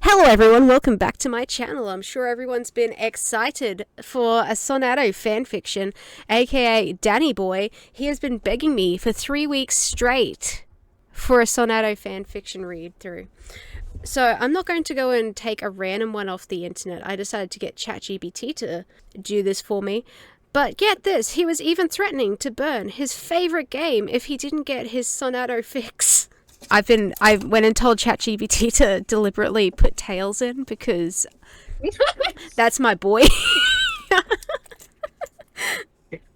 Hello everyone, welcome back to my channel. I'm sure everyone's been excited for a Sonadow Fanfiction, aka Danny Boy. He has been begging me for 3 weeks straight for a Sonadow Fanfiction read through. So I'm not going to go and take a random one off the internet. I decided to get ChatGPT to do this for me. But get this, he was even threatening to burn his favorite game if he didn't get his Sonadow fix. I went and told ChatGPT to deliberately put tails in because that's my boy.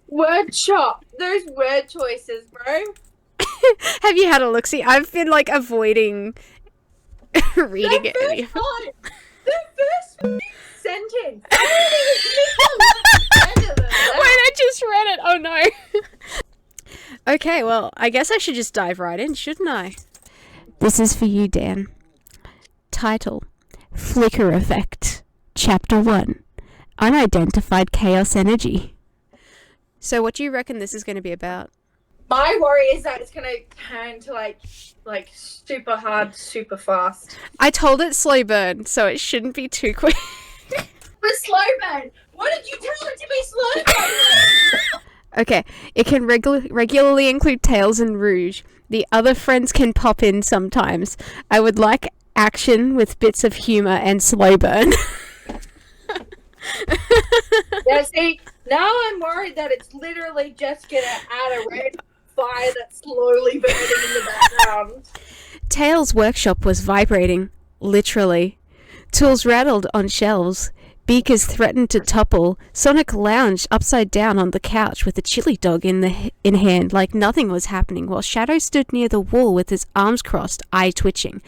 Word chop. Those word choices, bro. Have you had a look-see? I've been avoiding reading it. The first sentence. Wait, I just read it. Oh no. Okay, well, I guess I should just dive right in, shouldn't I? This is for you, Dan. Title: Flicker Effect. Chapter 1. Unidentified Chaos Energy. So what do you reckon this is going to be about? My worry is that it's gonna turn to like super hard, super fast. I told it slow burn, so it shouldn't be too quick. But slow burn. What did you tell it to be slow burn? Okay, it can regularly include Tails and Rouge. The other friends can pop in sometimes. I would like action with bits of humour and slow burn. Yeah, see, now I'm worried that it's literally just gonna add a red fire that's slowly burning in the background. Tails' workshop was vibrating, literally. Tools rattled on shelves. Beakers threatened to topple. Sonic lounged upside down on the couch with a chili dog in hand like nothing was happening, while Shadow stood near the wall with his arms crossed, eye twitching.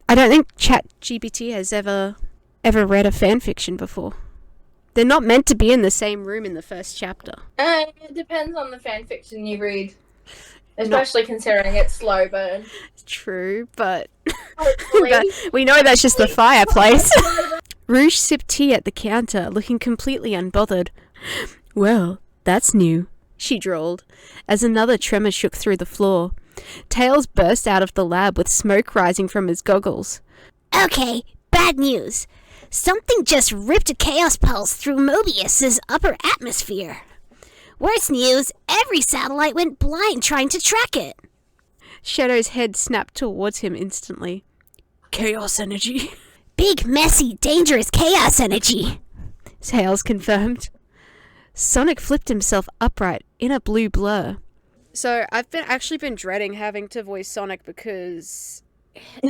I don't think ChatGPT has ever read a fanfiction before. They're not meant to be in the same room in the first chapter. It depends on the fanfiction you read. Especially considering it's slow burn. True, but Hopefully. we know that's just the fireplace. Rouge sipped tea at the counter, looking completely unbothered. Well, that's new, she drawled, as another tremor shook through the floor. Tails burst out of the lab with smoke rising from his goggles. Okay, bad news. Something just ripped a chaos pulse through Mobius's upper atmosphere. Worse news, every satellite went blind trying to track it. Shadow's head snapped towards him instantly. Chaos energy. Big, messy, dangerous chaos energy, Tails confirmed. Sonic flipped himself upright in a blue blur. So I've actually been dreading having to voice Sonic because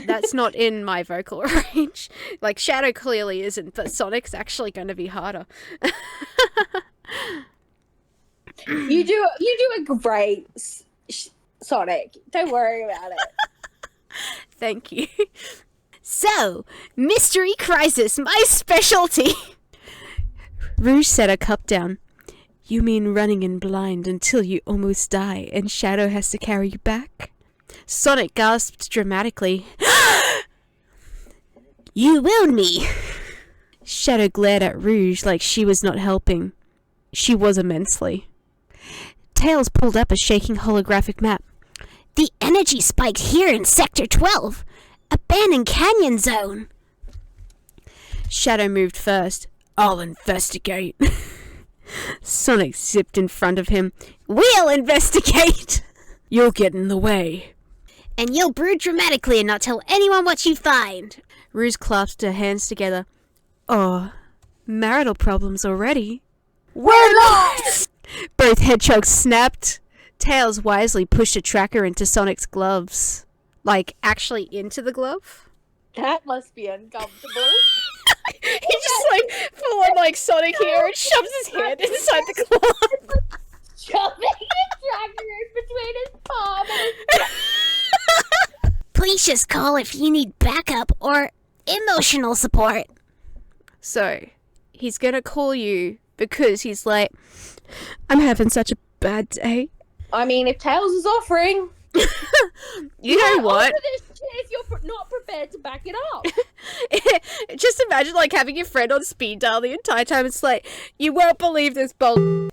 that's not in my vocal range. Like, Shadow clearly isn't, but Sonic's actually going to be harder. You do a great Sonic. Don't worry about it. Thank you. So, mystery crisis, my specialty. Rouge set a cup down. You mean running in blind until you almost die and Shadow has to carry you back? Sonic gasped dramatically. You wound me. Shadow glared at Rouge like she was not helping. She was immensely. Tails pulled up a shaking holographic map. The energy spiked here in Sector 12. Abandoned canyon zone. Shadow moved first. I'll investigate. Sonic zipped in front of him. We'll investigate. You'll get in the way. And you'll brood dramatically and not tell anyone what you find. Rouge clasped her hands together. Oh, marital problems already. We're lost! Both hedgehogs snapped. Tails wisely pushed a tracker into Sonic's gloves. Like, actually into the glove? That must be uncomfortable. He just full on Sonic here and shoves his hand inside the glove. Shoving a tracker in between his palm and his... Please just call if you need backup or emotional support. So, he's gonna call you because he's like, I'm having such a bad day. I mean, if Tails is offering... You know what? Offer this shit if you're not prepared to back it up. Just imagine having your friend on speed dial the entire time. It's like, you won't believe this bull.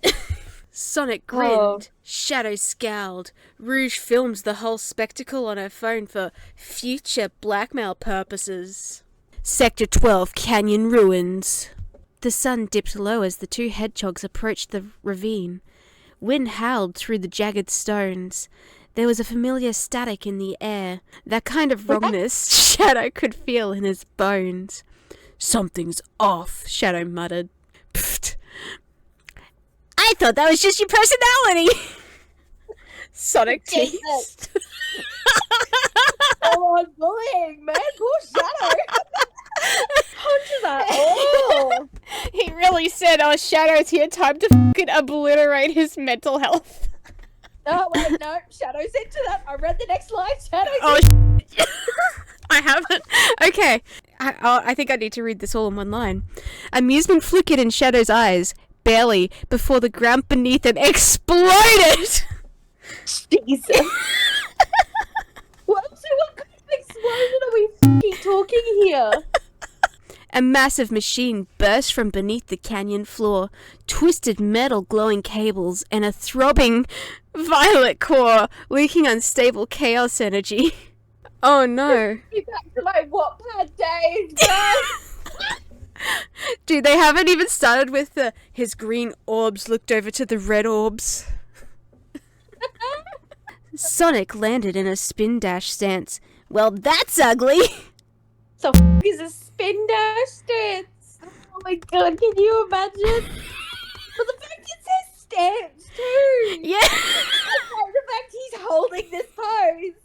Sonic grinned. Oh. Shadow scowled. Rouge filmed the whole spectacle on her phone for future blackmail purposes. Sector 12 Canyon Ruins. The sun dipped low as the two hedgehogs approached the ravine. Wind howled through the jagged stones. There was a familiar static in the air, that kind of wrongness Shadow could feel in his bones. Something's off, Shadow muttered. Pfft. I thought that was just your personality. Sonic Jesus. teased. Oh, bullying, man. Poor Shadow. Punches that. Oh. He really said, "Oh, Shadow's here. Time to fucking obliterate his mental health." Oh, wait, no. Shadow's into that. I read the next line. Shadow's Oh, I haven't. Okay. I think I need to read this all in one line. Amusement flickered in Shadow's eyes, barely, before the ground beneath him exploded. Jesus. What kind of explosion are we fucking talking here? A massive machine burst from beneath the canyon floor, twisted metal glowing cables, and a throbbing violet core leaking unstable chaos energy. Oh no. Get back to my Wattpad days, bro. Dude, they haven't even started with his green orbs looked over to the red orbs. Sonic landed in a spin dash stance. Well, that's ugly. So is a spin dash stance. Oh my god, can you imagine? But the fact it says stance too. Yeah. Okay, the fact he's holding this pose.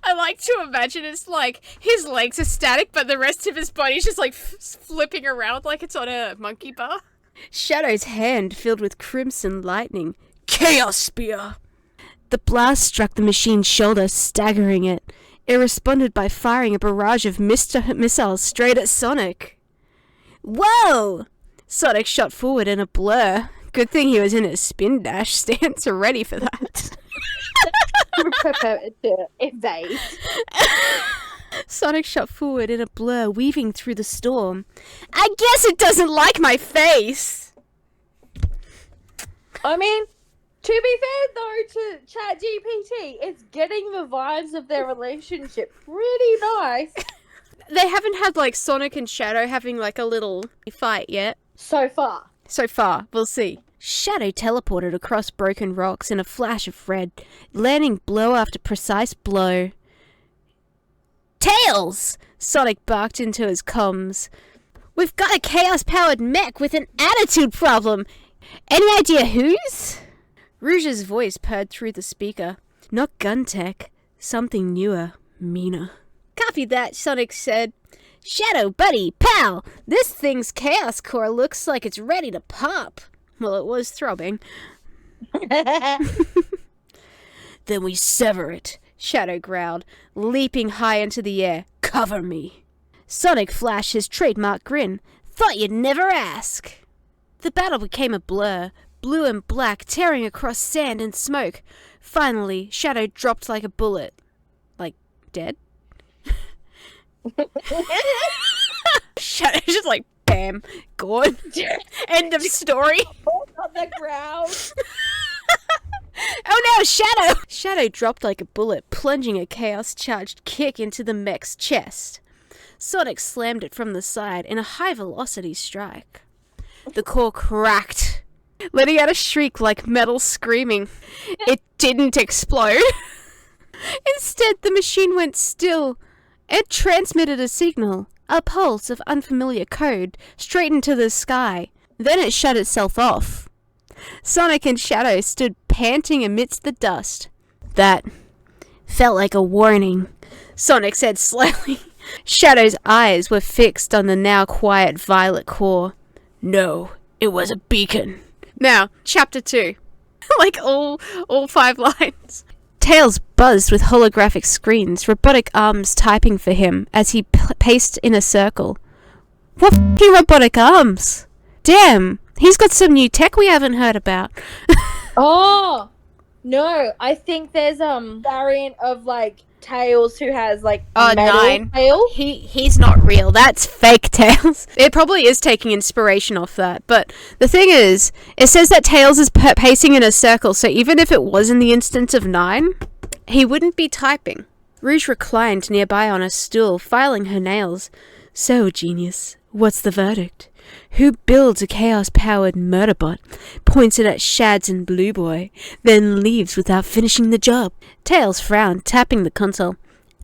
I like to imagine it's like his legs are static, but the rest of his body's just like flipping around like it's on a monkey bar. Shadow's hand filled with crimson lightning. Chaos Spear! The blast struck the machine's shoulder, staggering it. It responded by firing a barrage of missiles straight at Sonic. Whoa! Sonic shot forward in a blur. Good thing he was in his spin dash stance, ready for that. Prepared to evade. Sonic shot forward in a blur, weaving through the storm. I guess it doesn't like my face! I mean, to be fair though to ChatGPT, it's getting the vibes of their relationship pretty nice. They haven't had like Sonic and Shadow having like a little fight yet. So far. So far, we'll see. Shadow teleported across broken rocks in a flash of red, landing blow after precise blow. Tails! Sonic barked into his comms. We've got a chaos-powered mech with an attitude problem. Any idea whose? Rouge's voice purred through the speaker. Not gun tech. Something newer. Meaner. Copy that, Sonic said. Shadow, buddy, pal! This thing's chaos core looks like it's ready to pop. Well, it was throbbing. Then we sever it, Shadow growled, leaping high into the air. Cover me. Sonic flashed his trademark grin. Thought you'd never ask. The battle became a blur, blue and black tearing across sand and smoke. Finally, Shadow dropped like a bullet. Like, dead? Shadow just like, bam, gone. End of story. On the ground. Oh no, Shadow! Shadow dropped like a bullet, plunging a chaos-charged kick into the mech's chest. Sonic slammed it from the side in a high-velocity strike. The core cracked, letting out a shriek like metal screaming. It didn't explode. Instead, the machine went still. It transmitted a signal, a pulse of unfamiliar code, straight into the sky. Then it shut itself off. Sonic and Shadow stood panting amidst the dust. That felt like a warning, Sonic said slowly. Shadow's eyes were fixed on the now quiet violet core. No, it was a beacon. Now, chapter 2. Like all 5 lines. Tails buzzed with holographic screens, robotic arms typing for him as he paced in a circle. What f***ing robotic arms? Damn, he's got some new tech we haven't heard about. Oh no, I think there's variant of like Tails who has like metal 9. tail. He's not real. That's fake Tails. It probably is taking inspiration off that. But the thing is, it says that Tails is pacing in a circle, so even if it was in the instance of 9, he wouldn't be typing. Rouge reclined nearby on a stool, filing her nails. So, genius, what's the verdict? Who builds a chaos-powered murder bot, points it at Shads and Blue Boy, then leaves without finishing the job? Tails frowned, tapping the console.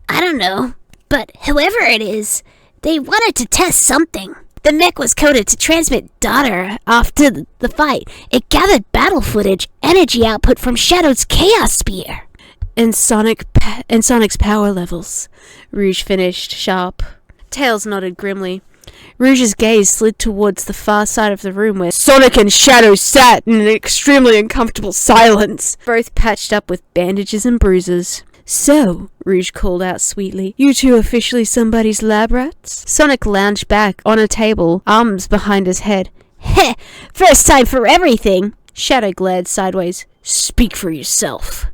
I don't know, but whoever it is, they wanted to test something. The mech was coded to transmit data after the fight. It gathered battle footage, energy output from Shadow's chaos spear. And Sonic's power levels. Rouge finished sharp. Tails nodded grimly. Rouge's gaze slid towards the far side of the room where Sonic and Shadow sat in an extremely uncomfortable silence, both patched up with bandages and bruises. So, Rouge called out sweetly, you two officially somebody's lab rats? Sonic lounged back on a table, arms behind his head. Heh, first time for everything. Shadow glared sideways. Speak for yourself.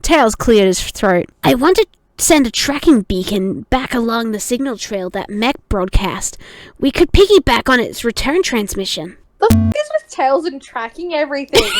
Tails cleared his throat. I want to send a tracking beacon back along the signal trail that mech broadcast. We could piggyback on its return transmission. The is with Tails and tracking everything?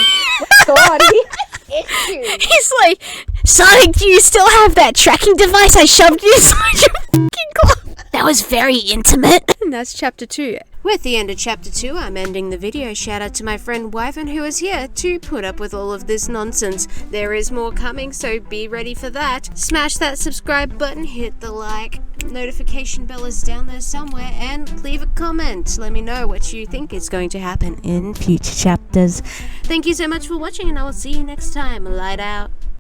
God, he has issues. He's like, Sonic, do you still have that tracking device I shoved inside your fucking glove? That was very intimate. And that's chapter 2. With the end of chapter 2, I'm ending the video. Shout out to my friend Wyvern, who is here to put up with all of this nonsense. There is more coming, so be ready for that. Smash that subscribe button, hit the like, notification bell is down there somewhere, and leave a comment. Let me know what you think is going to happen in future chapters. Thank you so much for watching, and I will see you next time. Light out.